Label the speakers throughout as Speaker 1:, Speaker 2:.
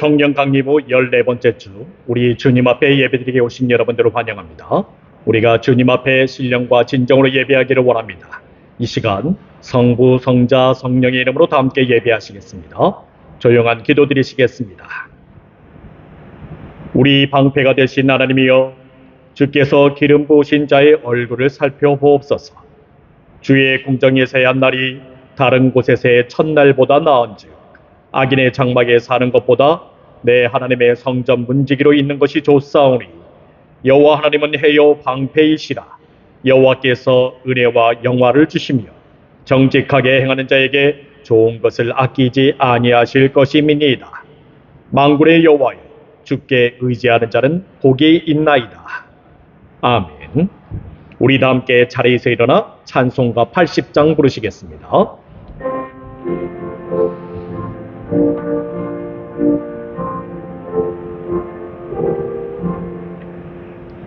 Speaker 1: 청년 강림 후 14번째 주, 우리 주님 앞에 예배드리게 오신 여러분들을 환영합니다. 우리가 주님 앞에 신령과 진정으로 예배하기를 원합니다. 이 시간 성부, 성자, 성령의 이름으로 다 함께 예배하시겠습니다. 조용한 기도 드리시겠습니다. 우리 방패가 되신 하나님이여, 주께서 기름 부으신 자의 얼굴을 살펴보옵소서. 주의 궁정에 세한 날이 다른 곳에서의 첫날보다 나은즉 악인의 장막에 사는 것보다 내 하나님의 성전 문지기로 있는 것이 좋사오니, 여호와 하나님은 해요 방패이시라. 여호와께서 은혜와 영화를 주시며 정직하게 행하는 자에게 좋은 것을 아끼지 아니하실 것임이니이다. 만군의 여호와여, 주께 의지하는 자는 복이 있나이다. 아멘. 우리 다 함께 자리에서 일어나 찬송가 80장 부르시겠습니다.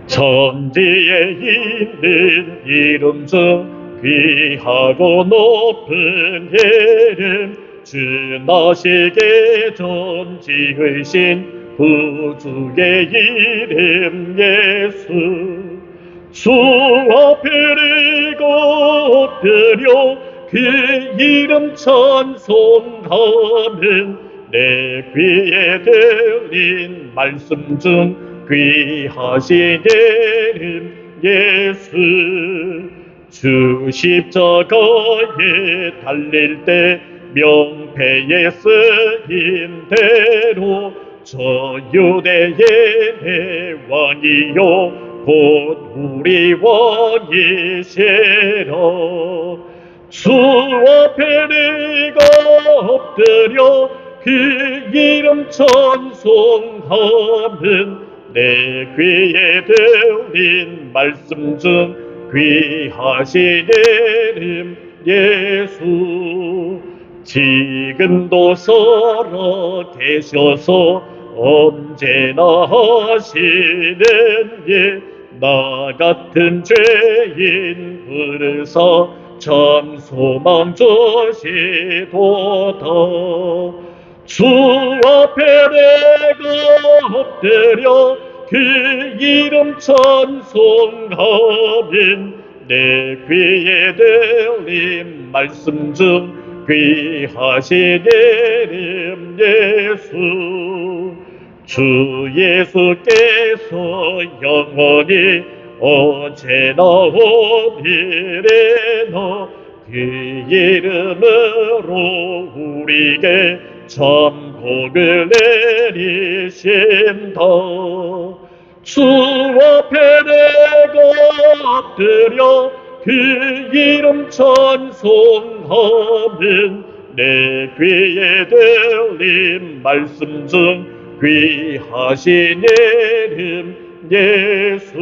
Speaker 1: 천지에 있는 이름 중 귀하고 높은 이름, 주 나시게 존지으신 구주의 이름 예수. 주 앞에 엎드려 그 이름 찬송하면 내 귀에 들린 말씀 중 귀하신 이름 예수. 주 십자가에 달릴 때 명패에 쓰임대로 저 유대의 왕이요 곧 우리 왕이시라. 주 앞에 내가 엎드려 그 이름 찬송하면 내 귀에 들린 말씀 중 귀하신 이름 예수. 지금도 살아 계셔서 언제나 하시는 일, 나 같은 죄인 부르사 참 소망 주시도다. 주 앞에 내가 엎드려 그 이름 찬송하면 내 귀에 들린 말씀 중 귀하신 이름 예수. 주 예수께서 영원히 언제나 오늘에나 그 이름으로 우리에게 참 복을 내리신다. 주 앞에 내가 엎드려 그 이름 찬송하면 내 귀에 들린 말씀 중 귀하신 이름 예수.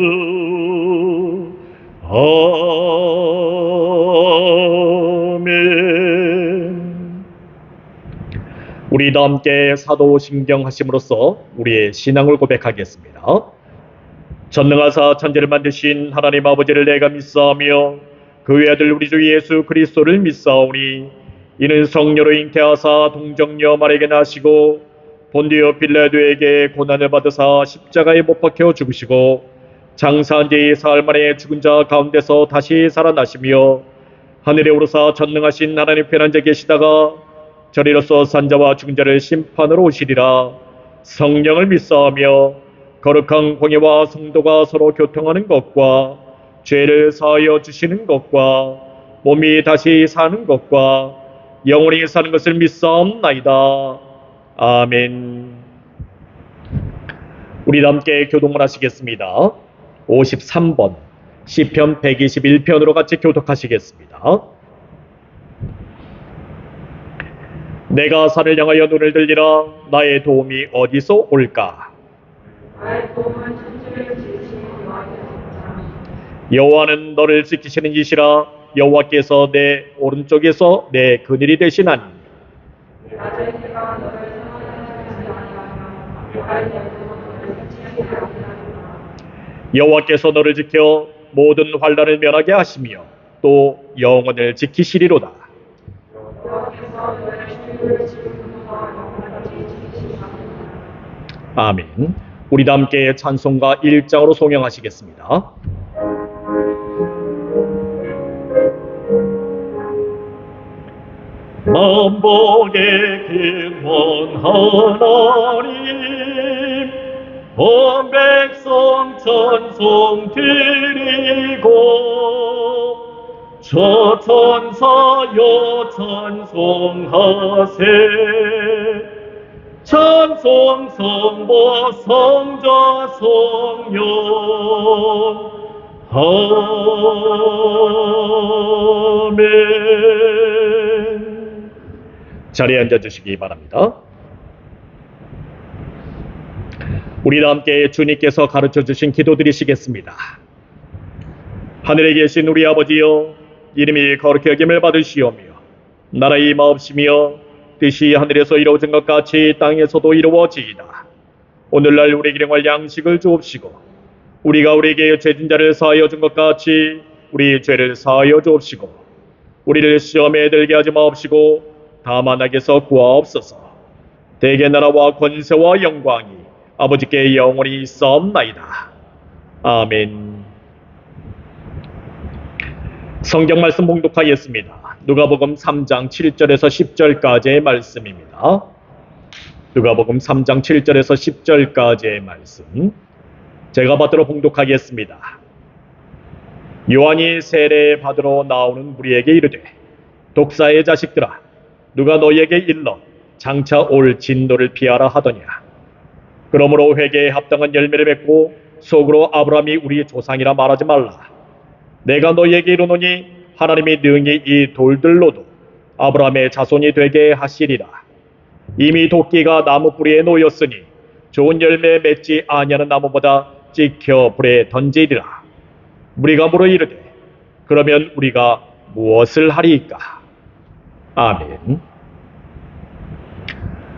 Speaker 1: 아멘. 우리 다 함께 사도신경 하심으로써 우리의 신앙을 고백하겠습니다. 전능하사 천지를 만드신 하나님 아버지를 내가 믿사오며 그 외아들 우리 주 예수 그리스도를 믿사오니, 이는 성녀로 잉태하사 동정녀 마리아에게 나시고 본디오 빌라도에게 고난을 받으사 십자가에 못 박혀 죽으시고 장사한 지 사흘 만에 죽은 자 가운데서 다시 살아나시며 하늘에 오르사 전능하신 하나님 편한 자 계시다가 저리로서 산 자와 죽은 자를 심판으로 오시리라. 성령을 믿사오며 거룩한 공예와 성도가 서로 교통하는 것과 죄를 사하여 주시는 것과 몸이 다시 사는 것과 영원히 사는 것을 믿사옵나이다. 아멘. 우리 함께 교독을 하시겠습니다. 53번 시편 121편으로 같이 교독하시겠습니다. 내가 산을 향하여 눈을 들리라. 나의 도움이 어디서 올까? 여호와는 너를 지키시는 이시라. 여호와께서 내 오른쪽에서 내 그늘이 되시나니. 여호와께서 너를 지켜 모든 환난을 면하게 하시며 또 영원을 지키시리로다. 아멘. 우리 다 함께 찬송가 1장으로 송영하시겠습니다. 만복의 근원 하나님, 온 백성 찬송 드리고, 저 천사여 찬송하세. 찬송 성보 성자 성령 아멘. 자리에 앉아주시기 바랍니다. 우리 다 함께 주님께서 가르쳐주신 기도 드리시겠습니다. 하늘에 계신 우리 아버지여, 이름이 거룩히 여김을 받으시오며 나라의 임하옵시며 뜻이 하늘에서 이루어진 것 같이 땅에서도 이루어지이다. 오늘날 우리에게 일용할 양식을 주옵시고 우리가 우리에게 죄진 자를 사하여 준 것 같이 우리 죄를 사하여 주옵시고 우리를 시험에 들게 하지 마옵시고 다만 악에서 구하옵소서. 대개 나라와 권세와 영광이 아버지께 영원히 있사옵나이다. 아멘. 성경 말씀 봉독하겠습니다. 누가복음 3장 7절에서 10절까지의 말씀입니다. 누가복음 3장 7절에서 10절까지의 말씀 제가 받들어 봉독하겠습니다. 요한이 세례 받으러 나오는 무리에게 이르되, 독사의 자식들아, 누가 너희에게 일러 장차 올 진노를 피하라 하더냐. 그러므로 회개에 합당한 열매를 맺고 속으로 아브라함이 우리 조상이라 말하지 말라. 내가 너희에게 이르노니 하나님이 능히 이 돌들로도 아브라함의 자손이 되게 하시리라. 이미 도끼가 나무 뿌리에 놓였으니 좋은 열매 맺지 아니하는 나무보다 찍혀 불에 던지리라. 무리가 물어 이르되, 그러면 우리가 무엇을 하리이까? 아멘.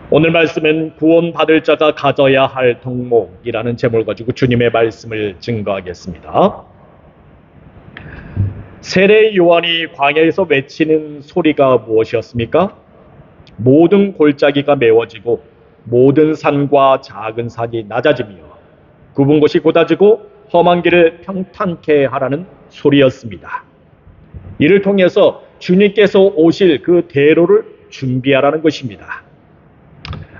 Speaker 1: 오늘 말씀은 구원받을 자가 가져야 할 덕목이라는 제목을 가지고 주님의 말씀을 증거하겠습니다. 세례 요한이 광야에서 외치는 소리가 무엇이었습니까? 모든 골짜기가 메워지고 모든 산과 작은 산이 낮아지며 굽은 곳이 곧아지고 험한 길을 평탄케 하라는 소리였습니다. 이를 통해서 주님께서 오실 그 대로를 준비하라는 것입니다.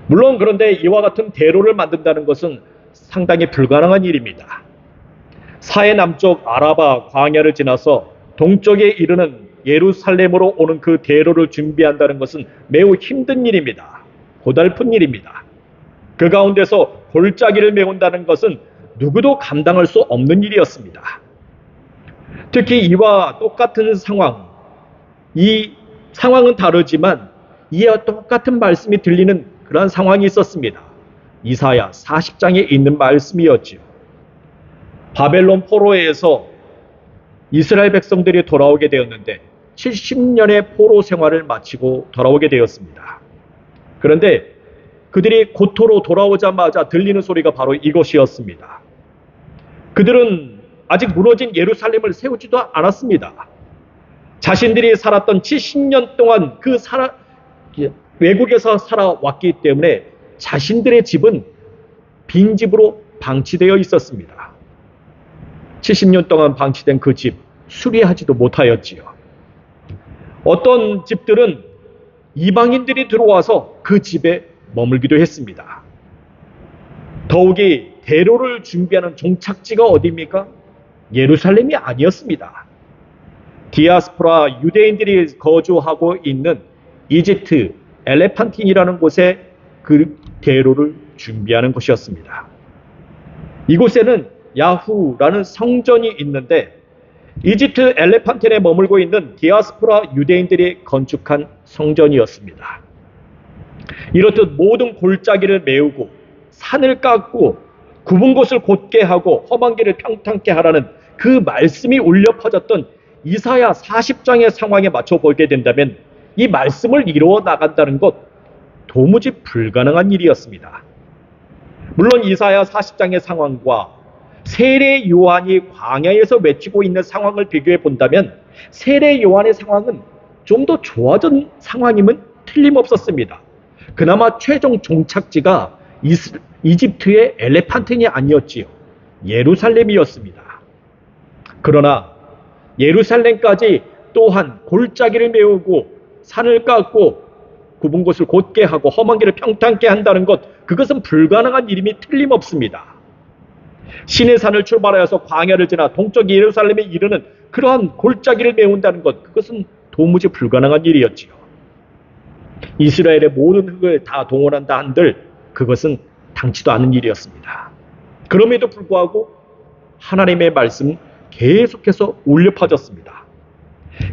Speaker 1: 물론 그런데 이와 같은 대로를 만든다는 것은 상당히 불가능한 일입니다. 사해 남쪽 아라바 광야를 지나서 동쪽에 이르는 예루살렘으로 오는 그 대로를 준비한다는 것은 매우 힘든 일입니다. 고달픈 일입니다. 그 가운데서 골짜기를 메운다는 것은 누구도 감당할 수 없는 일이었습니다. 특히 이와 똑같은 상황, 이 상황은 다르지만 이와 똑같은 말씀이 들리는 그러한 상황이 있었습니다. 이사야 40장에 있는 말씀이었지요. 바벨론 포로에서 이스라엘 백성들이 돌아오게 되었는데 70년의 포로 생활을 마치고 돌아오게 되었습니다. 그런데 그들이 고토로 돌아오자마자 들리는 소리가 바로 이것이었습니다. 그들은 아직 무너진 예루살렘을 세우지도 않았습니다. 자신들이 살았던 70년 동안 외국에서 살아왔기 때문에 자신들의 집은 빈집으로 방치되어 있었습니다. 70년 동안 방치된 그 집 수리하지도 못하였지요. 어떤 집들은 이방인들이 들어와서 그 집에 머물기도 했습니다. 더욱이 대로를 준비하는 종착지가 어디입니까? 예루살렘이 아니었습니다. 디아스포라 유대인들이 거주하고 있는 이집트 엘레판틴이라는 곳에 그 대로를 준비하는 것이었습니다. 이곳에는 야후라는 성전이 있는데 이집트 엘레판틴에 머물고 있는 디아스포라 유대인들이 건축한 성전이었습니다. 이렇듯 모든 골짜기를 메우고 산을 깎고 굽은 곳을 곧게 하고 험한 길을 평탄케 하라는 그 말씀이 울려 퍼졌던 이사야 40장의 상황에 맞춰 보게 된다면 이 말씀을 이루어 나간다는 것 도무지 불가능한 일이었습니다. 물론 이사야 40장의 상황과 세례 요한이 광야에서 외치고 있는 상황을 비교해 본다면 세례 요한의 상황은 좀 더 좋아진 상황임은 틀림없었습니다. 그나마 최종 종착지가 이집트의 엘레판틴이 아니었지요. 예루살렘이었습니다. 그러나 예루살렘까지 또한 골짜기를 메우고 산을 깎고 굽은 곳을 곧게 하고 험한 길을 평탄케 한다는 것, 그것은 불가능한 일임이 틀림없습니다. 신의 산을 출발하여서 광야를 지나 동쪽 예루살렘에 이르는 그러한 골짜기를 메운다는 것, 그것은 도무지 불가능한 일이었지요. 이스라엘의 모든 흙을 다 동원한다 한들 그것은 당치도 않은 일이었습니다. 그럼에도 불구하고 하나님의 말씀은 계속해서 울려 퍼졌습니다.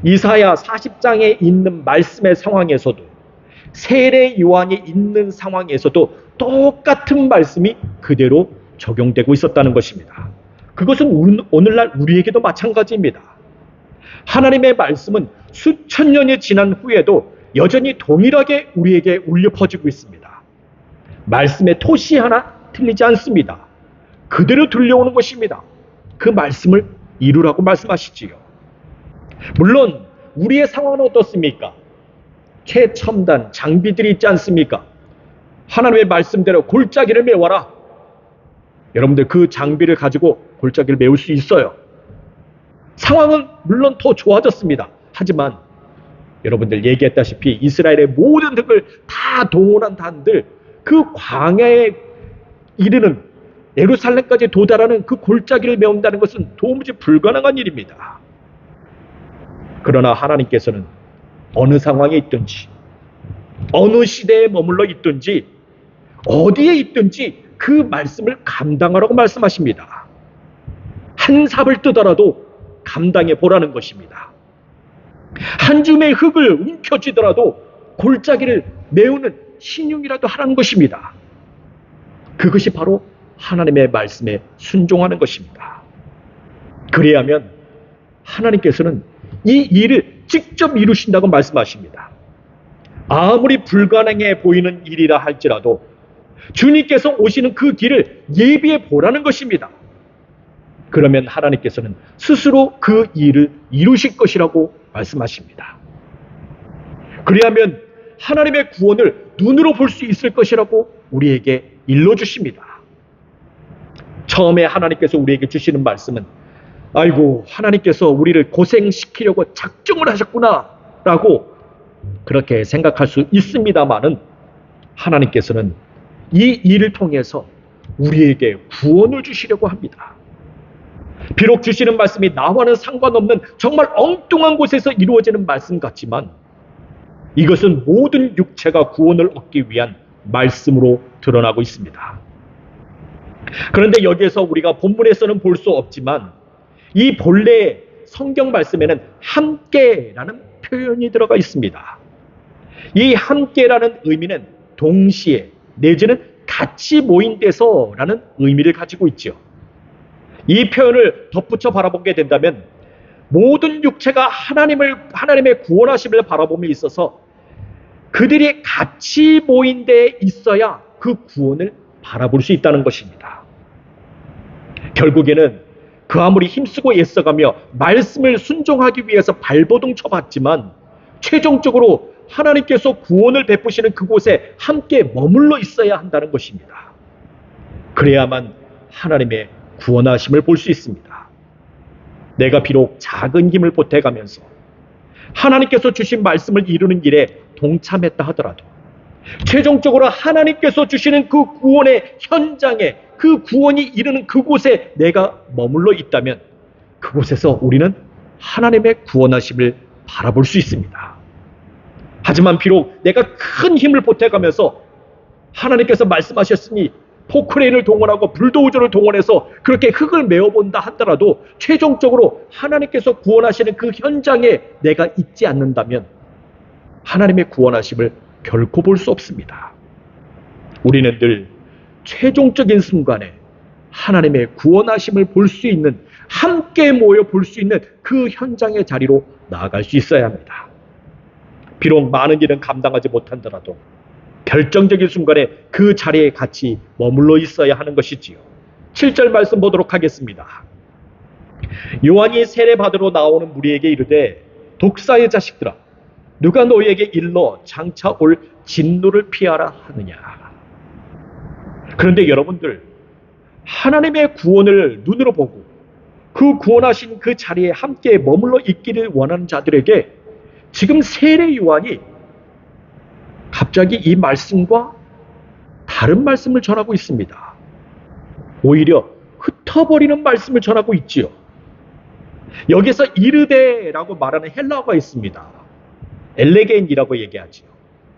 Speaker 1: 이사야 40장에 있는 말씀의 상황에서도, 세례 요한이 있는 상황에서도 똑같은 말씀이 그대로 적용되고 있었다는 것입니다. 그것은 오늘날 우리에게도 마찬가지입니다. 하나님의 말씀은 수천 년이 지난 후에도 여전히 동일하게 우리에게 울려 퍼지고 있습니다. 말씀의 토시 하나 틀리지 않습니다. 그대로 들려오는 것입니다. 그 말씀을 이루라고 말씀하시지요. 물론 우리의 상황은 어떻습니까? 최첨단 장비들이 있지 않습니까? 하나님의 말씀대로 골짜기를 메워라. 여러분들 그 장비를 가지고 골짜기를 메울 수 있어요. 상황은 물론 더 좋아졌습니다. 하지만 여러분들 얘기했다시피 이스라엘의 모든 흙을 다 동원한다 한들 그 광야에 이르는 예루살렘까지 도달하는 그 골짜기를 메운다는 것은 도무지 불가능한 일입니다. 그러나 하나님께서는 어느 상황에 있든지, 어느 시대에 머물러 있든지, 어디에 있든지 그 말씀을 감당하라고 말씀하십니다. 한 삽을 뜨더라도 감당해 보라는 것입니다. 한 줌의 흙을 움켜쥐더라도 골짜기를 메우는 신용이라도 하라는 것입니다. 그것이 바로 하나님의 말씀에 순종하는 것입니다. 그래야면 하나님께서는 이 일을 직접 이루신다고 말씀하십니다. 아무리 불가능해 보이는 일이라 할지라도 주님께서 오시는 그 길을 예비해 보라는 것입니다. 그러면 하나님께서는 스스로 그 일을 이루실 것이라고 말씀하십니다. 그래야면 하나님의 구원을 눈으로 볼 수 있을 것이라고 우리에게 일러주십니다. 처음에 하나님께서 우리에게 주시는 말씀은 아이고 하나님께서 우리를 고생시키려고 작정을 하셨구나 라고 그렇게 생각할 수 있습니다만은 하나님께서는 이 일을 통해서 우리에게 구원을 주시려고 합니다. 비록 주시는 말씀이 나와는 상관없는 정말 엉뚱한 곳에서 이루어지는 말씀 같지만 이것은 모든 육체가 구원을 얻기 위한 말씀으로 드러나고 있습니다. 그런데 여기에서 우리가 본문에서는 볼 수 없지만 이 본래 성경 말씀에는 함께라는 표현이 들어가 있습니다. 이 함께라는 의미는 동시에 내지는 같이 모인 데서라는 의미를 가지고 있죠. 이 표현을 덧붙여 바라보게 된다면 모든 육체가 하나님의 구원하심을 바라봄에 있어서 그들이 같이 모인 데에 있어야 그 구원을 바라볼 수 있다는 것입니다. 결국에는 그 아무리 힘쓰고 애써가며 말씀을 순종하기 위해서 발버둥 쳐봤지만 최종적으로 하나님께서 구원을 베푸시는 그곳에 함께 머물러 있어야 한다는 것입니다. 그래야만 하나님의 구원하심을 볼 수 있습니다. 내가 비록 작은 힘을 보태가면서 하나님께서 주신 말씀을 이루는 일에 동참했다 하더라도 최종적으로 하나님께서 주시는 그 구원의 현장에 그 구원이 이르는 그곳에 내가 머물러 있다면 그곳에서 우리는 하나님의 구원하심을 바라볼 수 있습니다. 하지만 비록 내가 큰 힘을 보태가면서 하나님께서 말씀하셨으니 포크레인을 동원하고 불도저를 동원해서 그렇게 흙을 메워본다 하더라도 최종적으로 하나님께서 구원하시는 그 현장에 내가 있지 않는다면 하나님의 구원하심을 결코 볼 수 없습니다. 우리는 늘 최종적인 순간에 하나님의 구원하심을 볼 수 있는, 함께 모여 볼 수 있는 그 현장의 자리로 나아갈 수 있어야 합니다. 비록 많은 일은 감당하지 못한다라도 결정적인 순간에 그 자리에 같이 머물러 있어야 하는 것이지요. 7절 말씀 보도록 하겠습니다. 요한이 세례받으러 나오는 무리에게 이르되 독사의 자식들아 누가 너희에게 일러 장차 올 진노를 피하라 하느냐. 그런데 여러분들, 하나님의 구원을 눈으로 보고 그 구원하신 그 자리에 함께 머물러 있기를 원하는 자들에게 지금 세례 요한이 갑자기 이 말씀과 다른 말씀을 전하고 있습니다. 오히려 흩어버리는 말씀을 전하고 있지요. 여기서 이르되라고 말하는 헬라어가 있습니다. 엘레겐이라고 얘기하지요.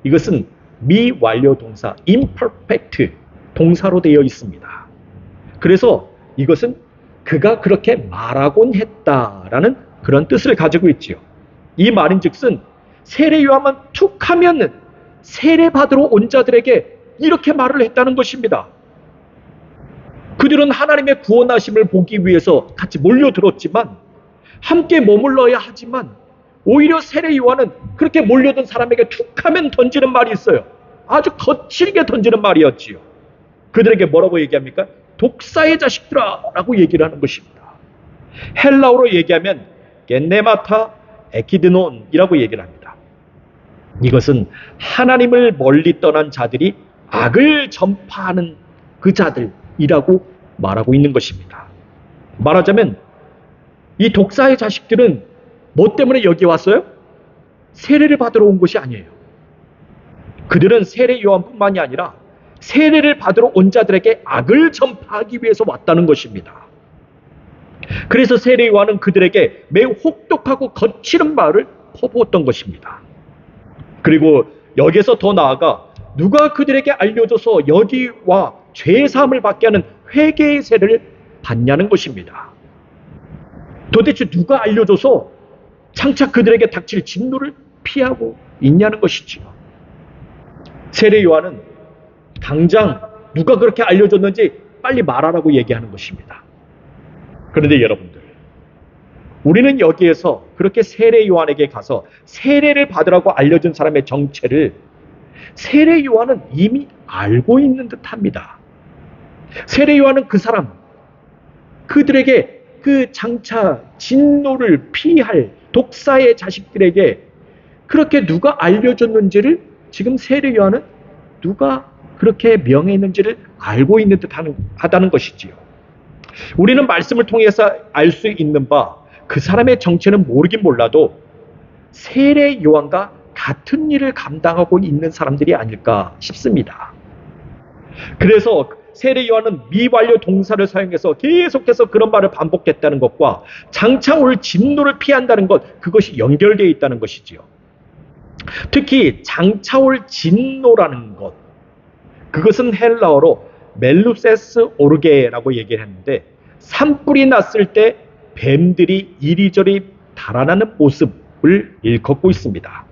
Speaker 1: 이것은 미완료 동사 imperfect 동사로 되어 있습니다. 그래서 이것은 그가 그렇게 말하곤 했다라는 그런 뜻을 가지고 있지요. 이 말인즉슨 세례 요한만 툭 하면 세례 받으러 온 자들에게 이렇게 말을 했다는 것입니다. 그들은 하나님의 구원하심을 보기 위해서 같이 몰려들었지만 함께 머물러야 하지만 오히려 세례 요한은 그렇게 몰려든 사람에게 툭 하면 던지는 말이 있어요. 아주 거칠게 던지는 말이었지요. 그들에게 뭐라고 얘기합니까? 독사의 자식들아 라고 얘기를 하는 것입니다. 헬라어로 얘기하면 겐네마타 에키드논이라고 얘기를 합니다. 이것은 하나님을 멀리 떠난 자들이 악을 전파하는 그 자들이라고 말하고 있는 것입니다. 말하자면 이 독사의 자식들은 뭐 때문에 여기 왔어요? 세례를 받으러 온 것이 아니에요. 그들은 세례 요한뿐만이 아니라 세례를 받으러 온 자들에게 악을 전파하기 위해서 왔다는 것입니다. 그래서 세례 요한은 그들에게 매우 혹독하고 거칠은 말을 퍼부었던 것입니다. 그리고 여기서 더 나아가 누가 그들에게 알려줘서 여기와 죄사함을 받게 하는 회개의 세례를 받냐는 것입니다. 도대체 누가 알려줘서 장차 그들에게 닥칠 진노를 피하고 있냐는 것이지요. 세례 요한은 당장 누가 그렇게 알려줬는지 빨리 말하라고 얘기하는 것입니다. 그런데 여러분들, 우리는 여기에서 그렇게 세례 요한에게 가서 세례를 받으라고 알려준 사람의 정체를 세례 요한은 이미 알고 있는 듯합니다. 세례 요한은 그 사람, 그들에게 그 장차 진노를 피할 독사의 자식들에게 그렇게 누가 알려줬는지를 지금 세례 요한은 누가 그렇게 명했는지를 알고 있는 듯하다는 것이지요. 우리는 말씀을 통해서 알 수 있는 바 그 사람의 정체는 모르긴 몰라도 세례 요한과 같은 일을 감당하고 있는 사람들이 아닐까 싶습니다. 그래서 세례 요한은 미완료 동사를 사용해서 계속해서 그런 말을 반복했다는 것과 장차 올 진노를 피한다는 것, 그것이 연결되어 있다는 것이지요. 특히 장차 올 진노라는 것, 그것은 헬라어로 멜루세스 오르게라고 얘기를 했는데 산불이 났을 때 뱀들이 이리저리 달아나는 모습을 일컫고 있습니다.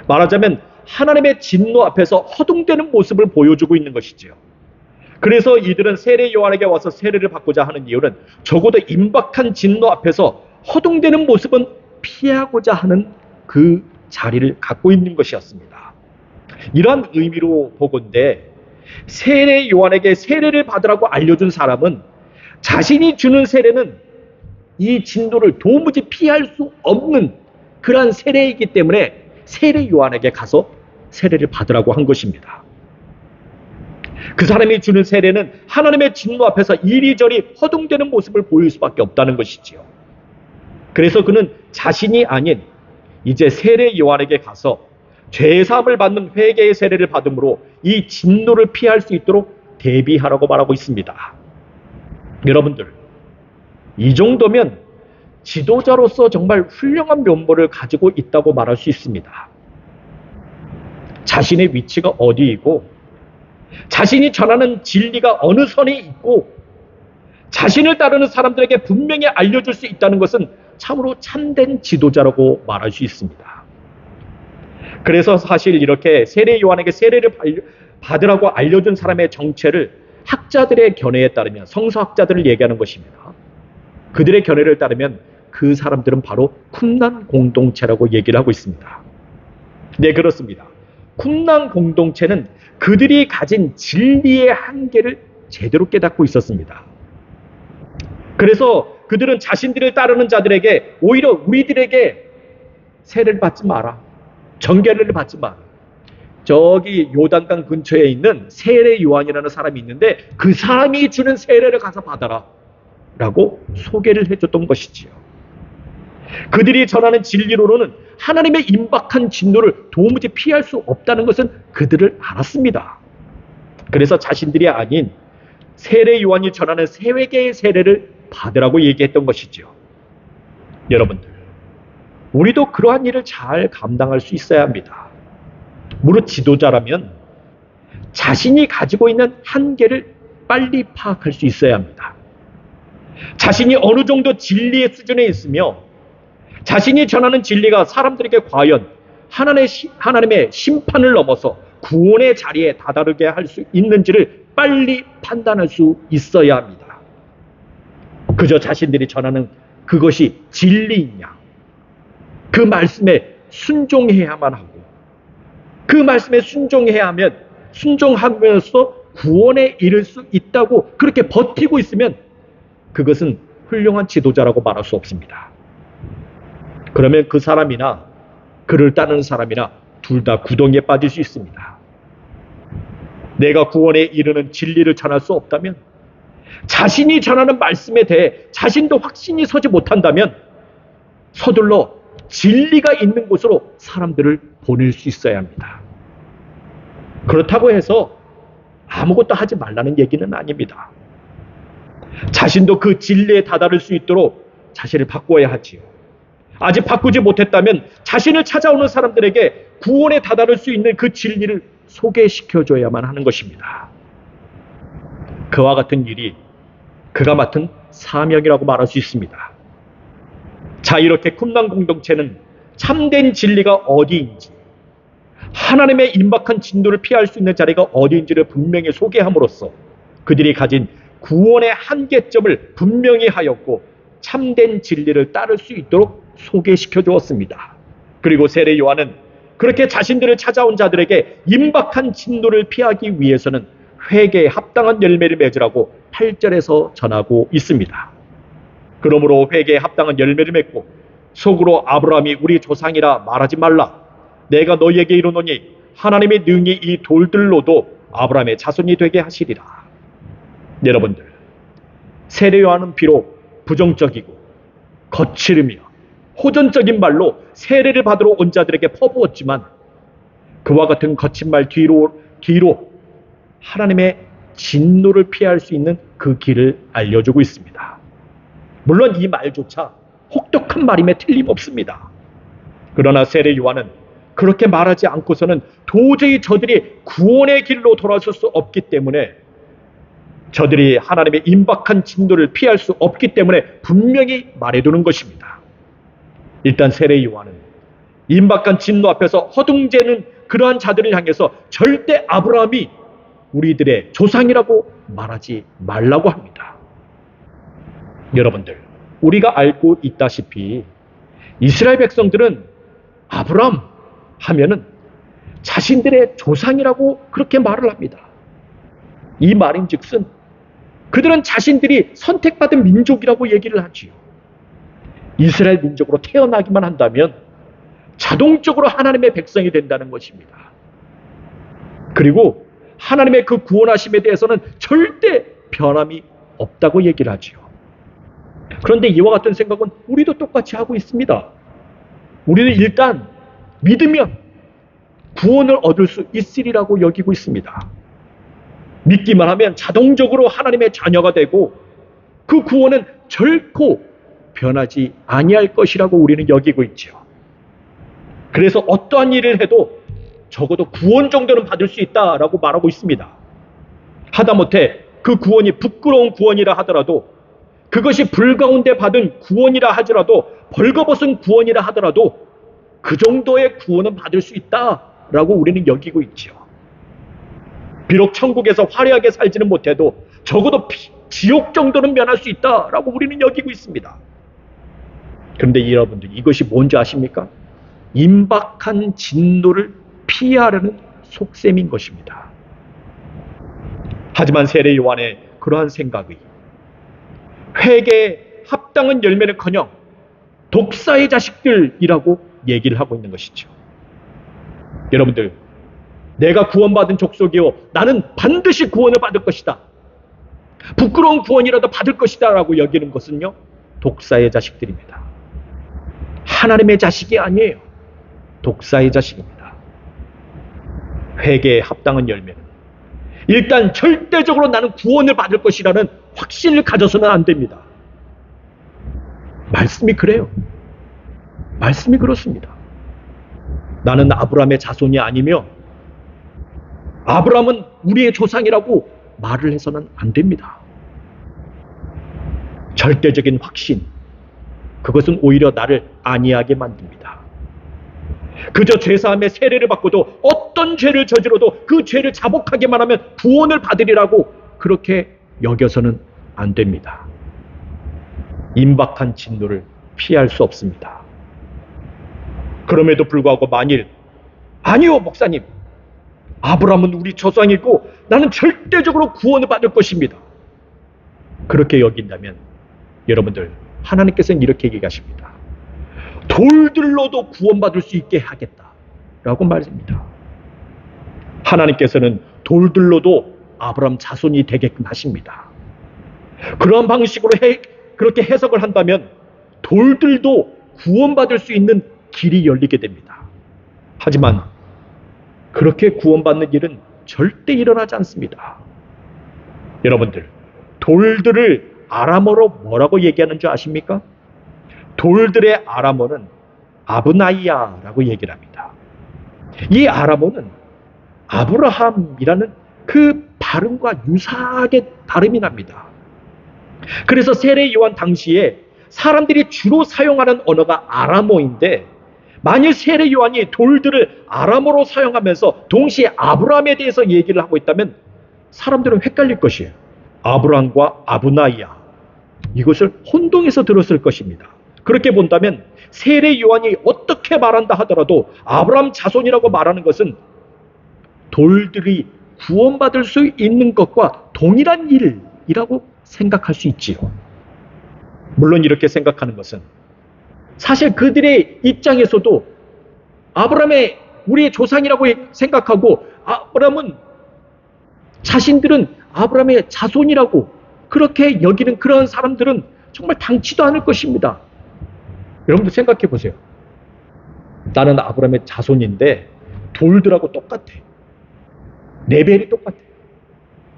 Speaker 1: 말하자면 하나님의 진노 앞에서 허둥대는 모습을 보여주고 있는 것이지요. 그래서 이들은 세례 요한에게 와서 세례를 받고자 하는 이유는 적어도 임박한 진노 앞에서 허둥대는 모습은 피하고자 하는 그 자리를 갖고 있는 것이었습니다. 이러한 의미로 보건대 세례 요한에게 세례를 받으라고 알려준 사람은 자신이 주는 세례는 이 진노를 도무지 피할 수 없는 그러한 세례이기 때문에 세례 요한에게 가서 세례를 받으라고 한 것입니다. 그 사람이 주는 세례는 하나님의 진노 앞에서 이리저리 허둥대는 모습을 보일 수밖에 없다는 것이지요. 그래서 그는 자신이 아닌 이제 세례 요한에게 가서 죄사함을 받는 회개의 세례를 받음으로 이 진노를 피할 수 있도록 대비하라고 말하고 있습니다. 여러분들, 이 정도면 지도자로서 정말 훌륭한 면모를 가지고 있다고 말할 수 있습니다. 자신의 위치가 어디이고 자신이 전하는 진리가 어느 선에 있고 자신을 따르는 사람들에게 분명히 알려줄 수 있다는 것은 참으로 참된 지도자라고 말할 수 있습니다. 그래서 사실 이렇게 세례 요한에게 세례를 받으라고 알려준 사람의 정체를 학자들의 견해에 따르면, 성서학자들을 얘기하는 것입니다. 그들의 견해를 따르면 그 사람들은 바로 쿰난 공동체라고 얘기를 하고 있습니다. 네, 그렇습니다. 쿰난 공동체는 그들이 가진 진리의 한계를 제대로 깨닫고 있었습니다. 그래서 그들은 자신들을 따르는 자들에게 오히려 우리들에게 세례를 받지 마라, 정결례를 받지 마라, 저기 요단강 근처에 있는 세례 요한이라는 사람이 있는데 그 사람이 주는 세례를 가서 받아라 라고 소개를 해줬던 것이지요. 그들이 전하는 진리로는 하나님의 임박한 진노를 도무지 피할 수 없다는 것은 그들을 알았습니다. 그래서 자신들이 아닌 세례 요한이 전하는 세회개의 세례를 받으라고 얘기했던 것이죠. 여러분들, 우리도 그러한 일을 잘 감당할 수 있어야 합니다. 무릇 지도자라면 자신이 가지고 있는 한계를 빨리 파악할 수 있어야 합니다. 자신이 어느 정도 진리의 수준에 있으며 자신이 전하는 진리가 사람들에게 과연 하나님의 심판을 넘어서 구원의 자리에 다다르게 할 수 있는지를 빨리 판단할 수 있어야 합니다. 그저 자신들이 전하는 그것이 진리이냐, 그 말씀에 순종해야만 하고 그 말씀에 순종하면서 구원에 이를 수 있다고 그렇게 버티고 있으면 그것은 훌륭한 지도자라고 말할 수 없습니다. 그러면 그 사람이나 그를 따르는 사람이나 둘 다 구덩이에 빠질 수 있습니다. 내가 구원에 이르는 진리를 전할 수 없다면, 자신이 전하는 말씀에 대해 자신도 확신이 서지 못한다면 서둘러 진리가 있는 곳으로 사람들을 보낼 수 있어야 합니다. 그렇다고 해서 아무것도 하지 말라는 얘기는 아닙니다. 자신도 그 진리에 다다를 수 있도록 자신을 바꿔야 하지요. 아직 바꾸지 못했다면 자신을 찾아오는 사람들에게 구원에 다다를 수 있는 그 진리를 소개시켜줘야만 하는 것입니다. 그와 같은 일이 그가 맡은 사명이라고 말할 수 있습니다. 자, 이렇게 쿰란 공동체는 참된 진리가 어디인지, 하나님의 임박한 진노를 피할 수 있는 자리가 어디인지를 분명히 소개함으로써 그들이 가진 구원의 한계점을 분명히 하였고 참된 진리를 따를 수 있도록 소개시켜 주었습니다. 그리고 세례 요한은 그렇게 자신들을 찾아온 자들에게 임박한 진노를 피하기 위해서는 회개에 합당한 열매를 맺으라고 8절에서 전하고 있습니다. 그러므로 회개에 합당한 열매를 맺고 속으로 아브라함이 우리 조상이라 말하지 말라. 내가 너희에게 이르노니 하나님의 능히 이 돌들로도 아브라함의 자손이 되게 하시리라. 여러분들, 세례 요한은 비록 부정적이고 거칠으며 호전적인 말로 세례를 받으러 온 자들에게 퍼부었지만 그와 같은 거친 말 뒤로 하나님의 진노를 피할 수 있는 그 길을 알려주고 있습니다. 물론 이 말조차 혹독한 말임에 틀림없습니다. 그러나 세례 요한은 그렇게 말하지 않고서는 도저히 저들이 구원의 길로 돌아설 수 없기 때문에, 저들이 하나님의 임박한 진노를 피할 수 없기 때문에 분명히 말해두는 것입니다. 일단 세례 요한은 임박한 진노 앞에서 허둥대는 그러한 자들을 향해서 절대 아브라함이 우리들의 조상이라고 말하지 말라고 합니다. 여러분들, 우리가 알고 있다시피 이스라엘 백성들은 아브라함 하면은 자신들의 조상이라고 그렇게 말을 합니다. 이 말인즉슨 그들은 자신들이 선택받은 민족이라고 얘기를 하지요. 이스라엘 민족으로 태어나기만 한다면 자동적으로 하나님의 백성이 된다는 것입니다. 그리고 하나님의 그 구원하심에 대해서는 절대 변함이 없다고 얘기를 하지요. 그런데 이와 같은 생각은 우리도 똑같이 하고 있습니다. 우리는 일단 믿으면 구원을 얻을 수 있으리라고 여기고 있습니다. 믿기만 하면 자동적으로 하나님의 자녀가 되고 그 구원은 결코 변하지 아니할 것이라고 우리는 여기고 있죠. 그래서 어떠한 일을 해도 적어도 구원 정도는 받을 수 있다라고 말하고 있습니다. 하다못해 그 구원이 부끄러운 구원이라 하더라도, 그것이 불 가운데 받은 구원이라 하더라도, 벌거벗은 구원이라 하더라도 그 정도의 구원은 받을 수 있다라고 우리는 여기고 있죠. 비록 천국에서 화려하게 살지는 못해도 적어도 지옥 정도는 면할 수 있다라고 우리는 여기고 있습니다. 그런데 여러분들, 이것이 뭔지 아십니까? 임박한 진노를 피하려는 속셈인 것입니다. 하지만 세례 요한의 그러한 생각이 회개에 합당한 열매는커녕 독사의 자식들이라고 얘기를 하고 있는 것이죠. 여러분들, 내가 구원받은 족속이요, 나는 반드시 구원을 받을 것이다, 부끄러운 구원이라도 받을 것이다 라고 여기는 것은요, 독사의 자식들입니다. 하나님의 자식이 아니에요. 독사의 자식입니다. 회개에 합당한 열매는 일단 절대적으로 나는 구원을 받을 것이라는 확신을 가져서는 안 됩니다. 말씀이 그래요. 말씀이 그렇습니다. 나는 아브라함의 자손이 아니며 아브라함은 우리의 조상이라고 말을 해서는 안 됩니다. 절대적인 확신, 그것은 오히려 나를 안이하게 만듭니다. 그저 죄사함의 세례를 받고도 어떤 죄를 저지러도 그 죄를 자복하게만 하면 구원을 받으리라고 그렇게 여겨서는 안 됩니다. 임박한 진노를 피할 수 없습니다. 그럼에도 불구하고 만일 아니요 목사님, 아브라함은 우리 조상이고 나는 절대적으로 구원을 받을 것입니다, 그렇게 여긴다면 여러분들, 하나님께서는 이렇게 얘기하십니다. 돌들로도 구원받을 수 있게 하겠다라고 말입니다. 하나님께서는 돌들로도 아브라함 자손이 되게끔 하십니다. 그런 방식으로 그렇게 해석을 한다면 돌들도 구원받을 수 있는 길이 열리게 됩니다. 하지만 그렇게 구원받는 일은 절대 일어나지 않습니다. 여러분들, 돌들을 아람어로 뭐라고 얘기하는 줄 아십니까? 돌들의 아람어는 아브나이아라고 얘기를 합니다. 이 아람어는 아브라함이라는 그 발음과 유사하게 발음이 납니다. 그래서 세례 요한 당시에 사람들이 주로 사용하는 언어가 아람어인데, 만일 세례 요한이 돌들을 아람어로 사용하면서 동시에 아브라함에 대해서 얘기를 하고 있다면 사람들은 헷갈릴 것이에요. 아브라함과 아브나이아, 이것을 혼동해서 들었을 것입니다. 그렇게 본다면 세례 요한이 어떻게 말한다 하더라도 아브라함 자손이라고 말하는 것은 돌들이 구원받을 수 있는 것과 동일한 일이라고 생각할 수 있지요. 물론 이렇게 생각하는 것은 사실 그들의 입장에서도 아브라함의 우리의 조상이라고 생각하고, 아브라함은 자신들은 아브라함의 자손이라고 그렇게 여기는 그런 사람들은 정말 당치도 않을 것입니다. 여러분들 생각해 보세요. 나는 아브라함의 자손인데 돌들하고 똑같아. 레벨이 똑같아.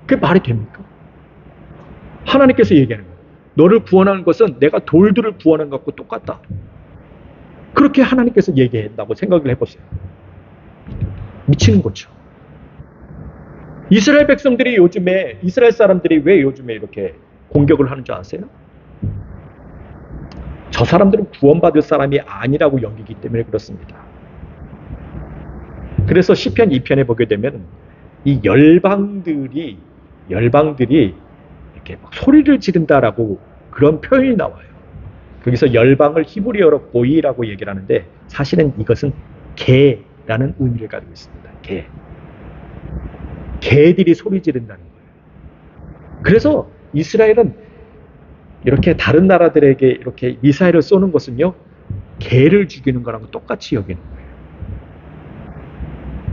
Speaker 1: 그게 말이 됩니까? 하나님께서 얘기하는 거예요. 너를 구원하는 것은 내가 돌들을 구원한 것과 똑같다. 그렇게 하나님께서 얘기한다고 생각을 해보세요. 미치는 거죠. 이스라엘 백성들이 요즘에, 이스라엘 사람들이 왜 요즘에 이렇게 공격을 하는 줄 아세요? 저 사람들은 구원받을 사람이 아니라고 여기기 때문에 그렇습니다. 그래서 시편 2편에 보게 되면 이 열방들이 이렇게 막 소리를 지른다라고 그런 표현이 나와요. 거기서 열방을 히브리어로 고이라고 얘기를 하는데 사실은 이것은 개라는 의미를 가지고 있습니다. 개. 개들이 소리 지른다는 거예요. 그래서 이스라엘은 이렇게 다른 나라들에게 이렇게 미사일을 쏘는 것은요, 개를 죽이는 거랑 똑같이 여기는 거예요.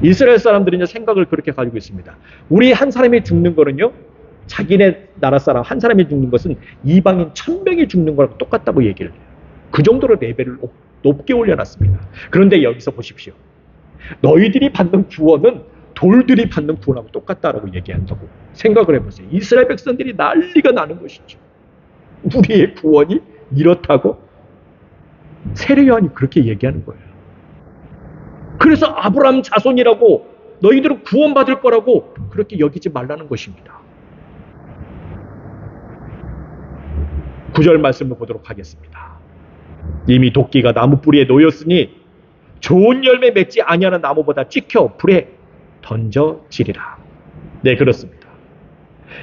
Speaker 1: 이스라엘 사람들은 생각을 그렇게 가지고 있습니다. 우리 한 사람이 죽는 거는요, 자기네 나라 사람 한 사람이 죽는 것은 이방인 1000명이 죽는 거랑 똑같다고 얘기를 해요. 그 정도로 레벨을 높게 올려놨습니다. 그런데 여기서 보십시오. 너희들이 받는 구원은 돌들이 받는 구원하고 똑같다라고 얘기한다고 생각을 해보세요. 이스라엘 백성들이 난리가 나는 것이죠. 우리의 구원이 이렇다고? 세례 요한이 그렇게 얘기하는 거예요. 그래서 아브라함 자손이라고, 너희들은 구원받을 거라고 그렇게 여기지 말라는 것입니다. 9절 말씀을 보도록 하겠습니다. 이미 도끼가 나무 뿌리에 놓였으니 좋은 열매 맺지 아니하는 나무보다 찍혀 불에 던져지리라. 네, 그렇습니다.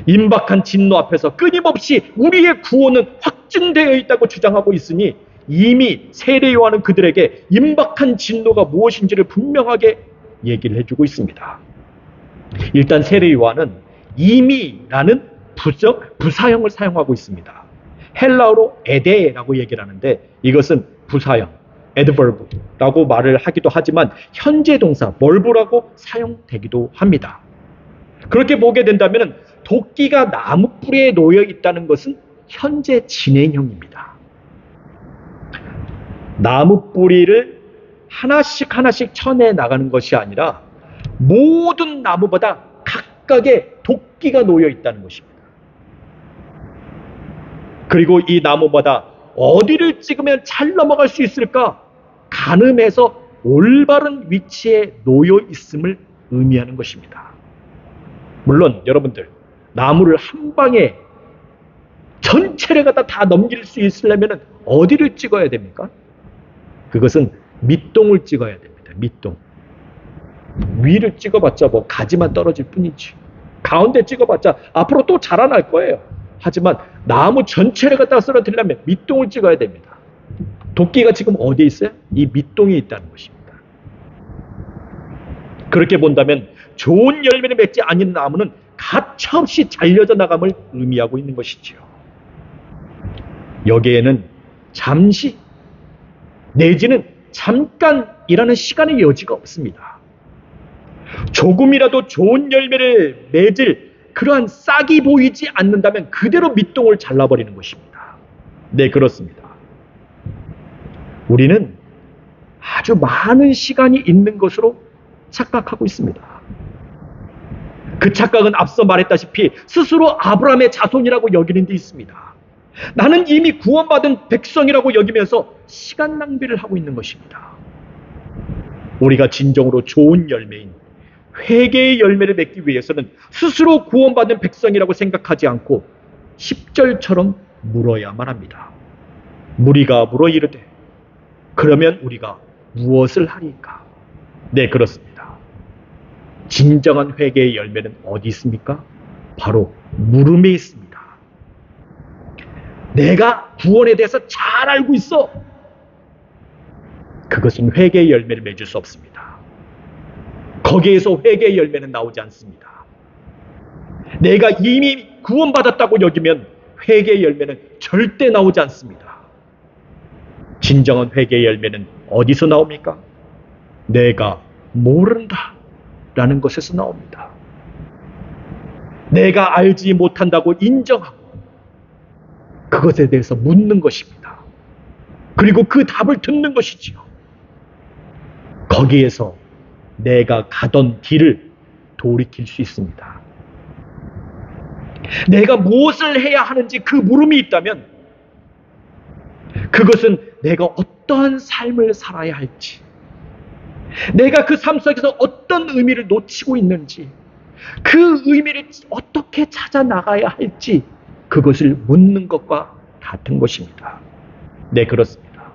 Speaker 1: 임박한 진노 앞에서 끊임없이 우리의 구원은 확증되어 있다고 주장하고 있으니 이미 세례 요한은 그들에게 임박한 진노가 무엇인지를 분명하게 얘기를 해주고 있습니다. 일단 세례 요한은 이미라는 부사형을 사용하고 있습니다. 헬라어로 에데라고 얘기를 하는데 이것은 부사형, adverb라고 말을 하기도 하지만 현재 동사 멀브라고 사용되기도 합니다. 그렇게 보게 된다면 도끼가 나무 뿌리에 놓여 있다는 것은 현재 진행형입니다. 나무 뿌리를 하나씩 하나씩 쳐내 나가는 것이 아니라 모든 나무보다 각각의 도끼가 놓여 있다는 것입니다. 그리고 이 나무마다 어디를 찍으면 잘 넘어갈 수 있을까 가늠해서 올바른 위치에 놓여 있음을 의미하는 것입니다. 물론 여러분들 나무를 한 방에 전체를 갖다 다 넘길 수 있으려면 어디를 찍어야 됩니까? 그것은 밑동을 찍어야 됩니다. 밑동. 위를 찍어봤자 뭐 가지만 떨어질 뿐이지. 가운데 찍어봤자 앞으로 또 자라날 거예요. 하지만 나무 전체를 갖다가 쓰러뜨리려면 밑동을 찍어야 됩니다. 도끼가 지금 어디에 있어요? 이 밑동에 있다는 것입니다. 그렇게 본다면 좋은 열매를 맺지 않는 나무는 가차없이 잘려져 나감을 의미하고 있는 것이지요. 여기에는 잠시 내지는 잠깐이라는 시간의 여지가 없습니다. 조금이라도 좋은 열매를 맺을 그러한 싹이 보이지 않는다면 그대로 밑동을 잘라버리는 것입니다. 네, 그렇습니다. 우리는 아주 많은 시간이 있는 것으로 착각하고 있습니다. 그 착각은 앞서 말했다시피 스스로 아브라함의 자손이라고 여기는 데 있습니다. 나는 이미 구원받은 백성이라고 여기면서 시간 낭비를 하고 있는 것입니다. 우리가 진정으로 좋은 열매인 회개의 열매를 맺기 위해서는 스스로 구원받은 백성이라고 생각하지 않고 10절처럼 물어야만 합니다. 무리가 물어 이르되 그러면 우리가 무엇을 하리까? 네, 그렇습니다. 진정한 회개의 열매는 어디 있습니까? 바로 물음에 있습니다. 내가 구원에 대해서 잘 알고 있어. 그것은 회개의 열매를 맺을 수 없습니다. 거기에서 회개의 열매는 나오지 않습니다. 내가 이미 구원받았다고 여기면 회개의 열매는 절대 나오지 않습니다. 진정한 회개의 열매는 어디서 나옵니까? 내가 모른다 라는 것에서 나옵니다. 내가 알지 못한다고 인정하고 그것에 대해서 묻는 것입니다. 그리고 그 답을 듣는 것이지요. 거기에서 내가 가던 길을 돌이킬 수 있습니다. 내가 무엇을 해야 하는지 그 물음이 있다면 그것은 내가 어떠한 삶을 살아야 할지, 내가 그 삶 속에서 어떤 의미를 놓치고 있는지, 그 의미를 어떻게 찾아 나가야 할지 그것을 묻는 것과 같은 것입니다. 네, 그렇습니다.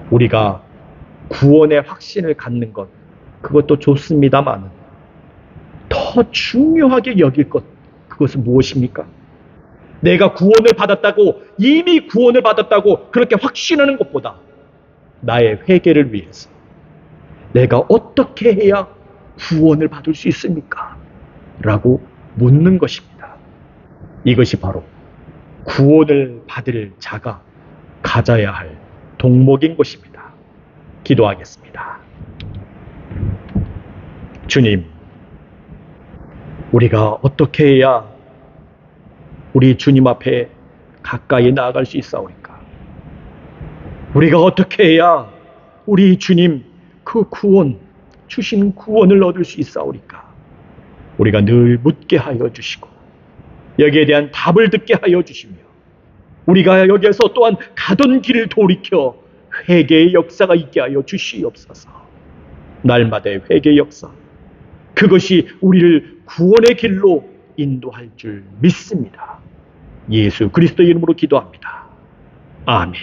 Speaker 1: 우리가 구원의 확신을 갖는 것, 그것도 좋습니다만 더 중요하게 여길 것, 그것은 무엇입니까? 내가 구원을 받았다고, 이미 구원을 받았다고 그렇게 확신하는 것보다 나의 회개를 위해서 내가 어떻게 해야 구원을 받을 수 있습니까? 라고 묻는 것입니다. 이것이 바로 구원을 받을 자가 가져야 할 덕목인 것입니다. 기도하겠습니다. 주님, 우리가 어떻게 해야 우리 주님 앞에 가까이 나아갈 수 있사오리까? 우리가 어떻게 해야 우리 주님 그 구원, 주신 구원을 얻을 수 있사오리까? 우리가 늘 묻게 하여 주시고 여기에 대한 답을 듣게 하여 주시며 우리가 여기에서 또한 가던 길을 돌이켜 회개의 역사가 있게 하여 주시옵소서. 날마다의 회개의 역사, 그것이 우리를 구원의 길로 인도할 줄 믿습니다. 예수 그리스도의 이름으로 기도합니다. 아멘.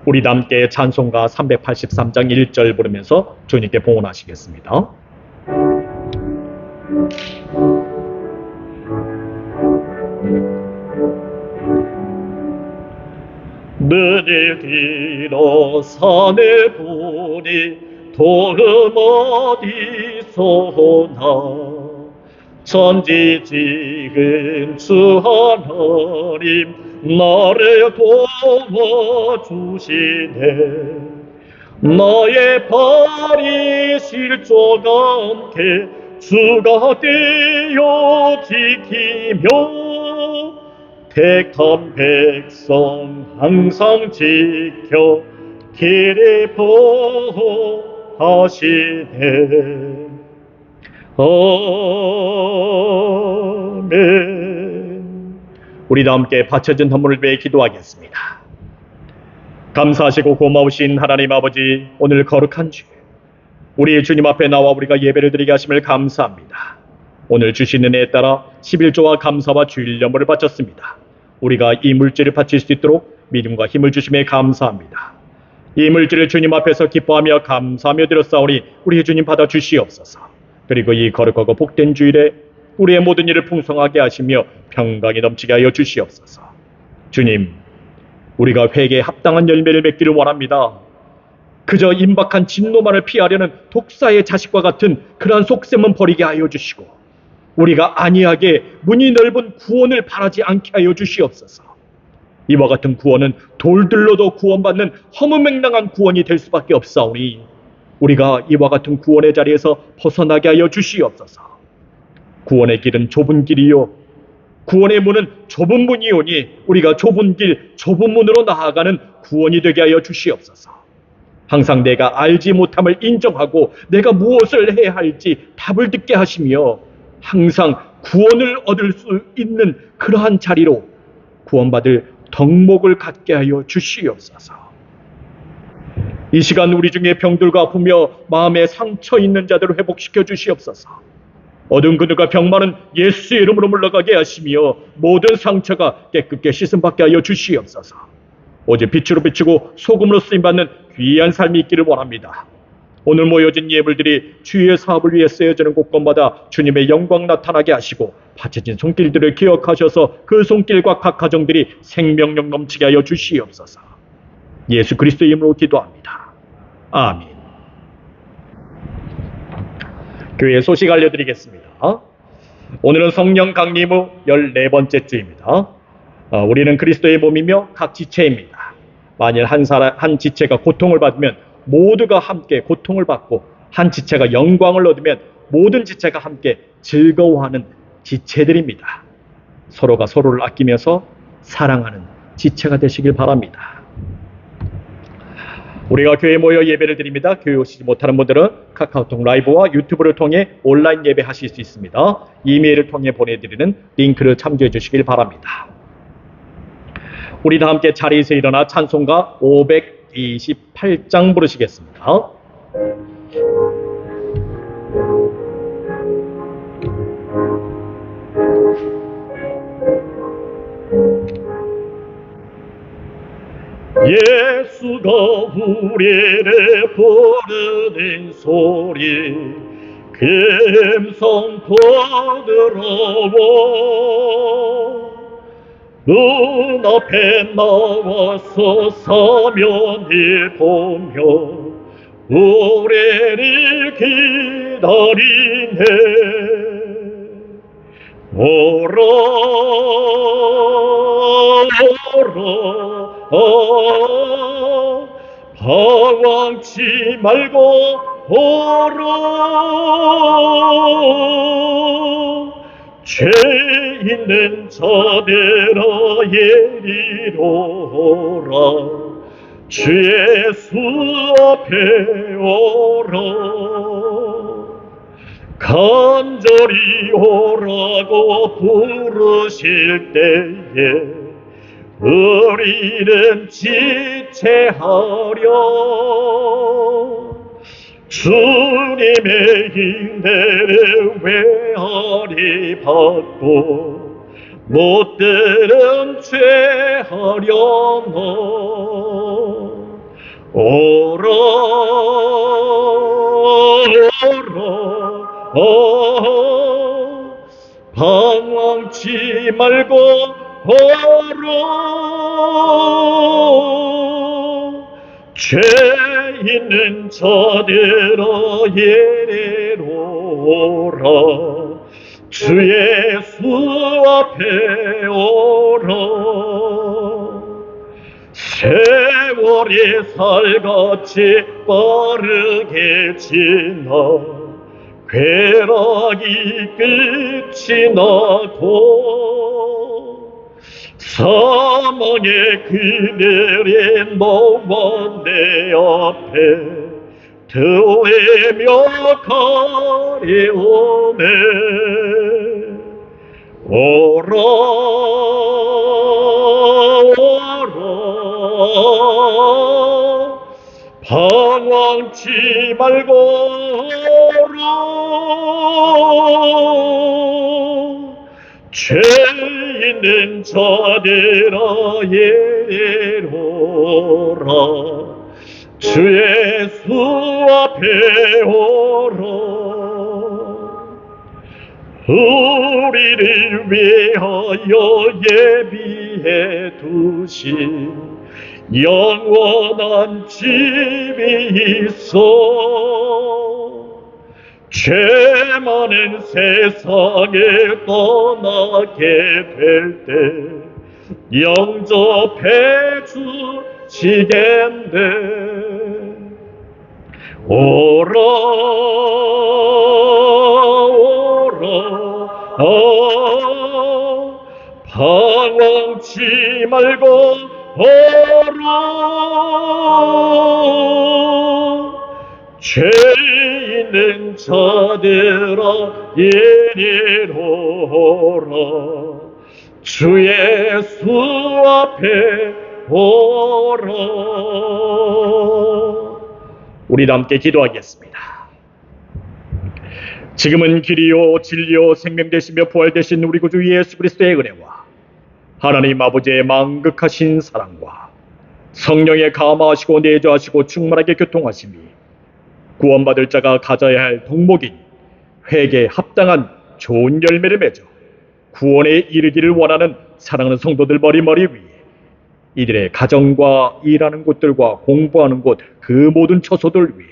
Speaker 1: 우리 함께 찬송가 383장 1절 부르면서 주님께 봉헌하시겠습니다. 눈을 들어 산을 보니 도움 어디서나 천지지은 주 하나님 나를 도와주시네. 나의 발이 실족가 않게 주가 되어 지키며 택한 백성 항상 지켜 길에 보호하시네. 아멘. 우리도 함께 바쳐진 헌물을 위해 기도하겠습니다. 감사하시고 고마우신 하나님 아버지, 오늘 거룩한 주일 우리 주님 앞에 나와 우리가 예배를 드리게 하심을 감사합니다. 오늘 주신 은혜에 따라 11조와 감사와 주일 연물을 바쳤습니다. 우리가 이 물질을 바칠 수 있도록 믿음과 힘을 주심에 감사합니다. 이 물질을 주님 앞에서 기뻐하며 감사하며 드렸사오니 우리 주님 받아 주시옵소서. 그리고 이 거룩하고 복된 주일에 우리의 모든 일을 풍성하게 하시며 평강이 넘치게 하여 주시옵소서. 주님, 우리가 회개에 합당한 열매를 맺기를 원합니다. 그저 임박한 진노만을 피하려는 독사의 자식과 같은 그러한 속셈은 버리게 하여 주시고 우리가 안이하게 문이 넓은 구원을 바라지 않게 하여 주시옵소서. 이와 같은 구원은 돌들로도 구원받는 허무맹랑한 구원이 될 수밖에 없사오니 우리가 이와 같은 구원의 자리에서 벗어나게 하여 주시옵소서. 구원의 길은 좁은 길이요 구원의 문은 좁은 문이오니 우리가 좁은 길, 좁은 문으로 나아가는 구원이 되게 하여 주시옵소서. 항상 내가 알지 못함을 인정하고 내가 무엇을 해야 할지 답을 듣게 하시며 항상 구원을 얻을 수 있는 그러한 자리로 구원받을 덕목을 갖게 하여 주시옵소서. 이 시간 우리 중에 병들고 아프며 마음에 상처 있는 자들을 회복시켜 주시옵소서. 어두운 그늘과 병만은 예수의 이름으로 물러가게 하시며 모든 상처가 깨끗게 씻음받게 하여 주시옵소서. 오직 빛으로 비추고 소금으로 쓰임받는 귀한 삶이 있기를 원합니다. 오늘 모여진 예물들이 주의 사업을 위해 쓰여지는 곳곳마다 주님의 영광 나타나게 하시고 바쳐진 손길들을 기억하셔서 그 손길과 각 가정들이 생명력 넘치게 하여 주시옵소서. 예수 그리스도의 이름으로 기도합니다. 아멘. 교회 소식 알려드리겠습니다. 오늘은 성령 강림 후 14번째 주입니다. 우리는 그리스도의 몸이며 각 지체입니다. 만일 한 지체가 고통을 받으면 모두가 함께 고통을 받고 한 지체가 영광을 얻으면 모든 지체가 함께 즐거워하는 지체들입니다. 서로가 서로를 아끼면서 사랑하는 지체가 되시길 바랍니다. 우리가 교회에 모여 예배를 드립니다. 교회 오시지 못하는 분들은 카카오톡 라이브와 유튜브를 통해 온라인 예배하실 수 있습니다. 이메일을 통해 보내드리는 링크를 참조해 주시길 바랍니다. 우리 다 함께 자리에서 일어나 찬송가 528장 부르시겠습니다. 예수가 우리를 부르는 소리 금성 부드러워 눈앞에 나와서 사면을 보며 우리를 기다리네. 오라 방황치 말고 오라. 죄 있는 자들아 예리로 오라. 주 예수 앞에 오라. 간절히 오라고 부르실 때에 우리는 지체하려 주님의 인내를 외아리 받고 못 들은 죄 하려나. 오라 방황치 말고 오라. 죄 있는 자들아 예래로 오라. 주 예수 앞에 오라. 세월이 살같이 빠르게 지나 쾌락이 끝이 나고 사망의 그늘에 너와 내 앞에 들리며 가려오네. 오라 오라 방황치 말고 오라. 죄 있는 자들아 예로라. 주 예수 앞에 오라. 우리를 위하여 예비해 두신 영원한 집이 있어. 죄 많은 세상에 떠나게 될 때 영접해 주시겠네. 오라 오라 방황치 말고 오라. 죄 있는 자들아 이리로라. 주 예수 앞에 오라. 우리 함께 기도하겠습니다. 지금은 길이요 진리요 생명 되시며 부활 되신 우리 구주 예수 그리스도의 은혜와 하나님 아버지의 만극하신 사랑과 성령의 감화하시고 내주하시고 충만하게 교통하심이 구원받을 자가 가져야 할 덕목인 회개에 합당한 좋은 열매를 맺어 구원에 이르기를 원하는 사랑하는 성도들 머리머리 위에 이들의 가정과 일하는 곳들과 공부하는 곳 그 모든 처소들 위에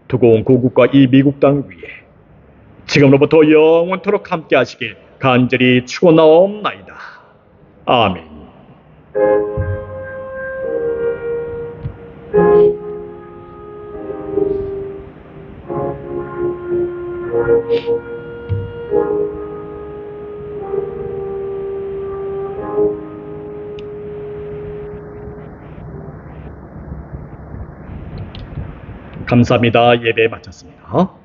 Speaker 1: 두고온 고국과 이 미국 땅 위에 지금로부터 영원토록 함께 하시길 간절히 축원하옵나이다. 아멘. 감사합니다. 예배 마쳤습니다.